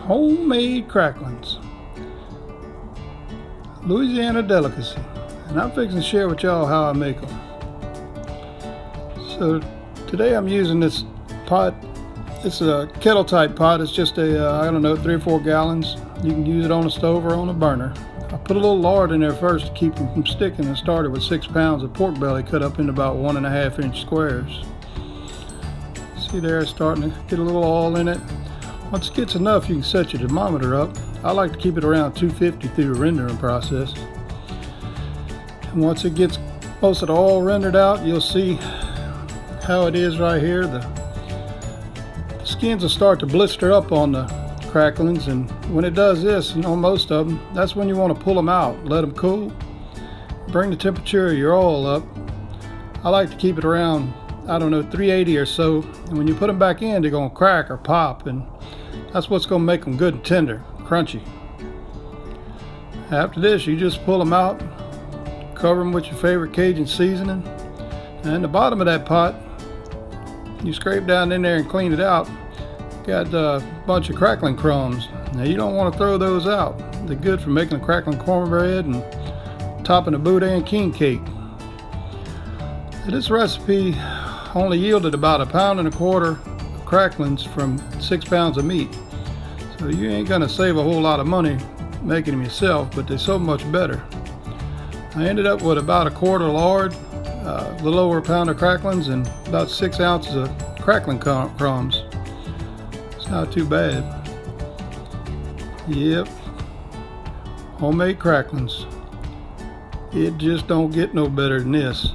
homemade cracklins, Louisiana delicacy, and I'm fixing to share with y'all how I make them. So today I'm using this pot. It's a kettle type pot. It's just a I don't know, 3 or 4 gallons. You can use it on a stove or on a burner. I put a little lard in there first to keep them from sticking, and started with 6 pounds of pork belly cut up into about 1.5 inch squares. See there, it's starting to get a little oil in it. Once it gets enough, you can set your thermometer up. I like to keep it around 250 through the rendering process. And once it gets most of the oil rendered out, you'll see how it is right here. The skins will start to blister up on the cracklins, and when it does this, and on most of them, that's when you want to pull them out, let them cool, bring the temperature of your oil up. I like to keep it around, I don't know, 380 or so, and when you put them back in, they're going to crack or pop, and that's what's going to make them good and tender, crunchy. After this, you just pull them out, cover them with your favorite Cajun seasoning, and the bottom of that pot, you scrape down in there and clean it out. Got a bunch of crackling crumbs. Now you don't want to throw those out. They're good for making a crackling cornbread and topping a boudin king cake. Now, this recipe only yielded about 1.25 pounds of cracklins from 6 pounds of meat. So you ain't gonna save a whole lot of money making them yourself, but they're so much better. I ended up with about 1/4 lard, a little over 1 pound of cracklins, and about 6 ounces of crackling crumbs. Not too bad. Yep, homemade cracklins. It just don't get no better than this.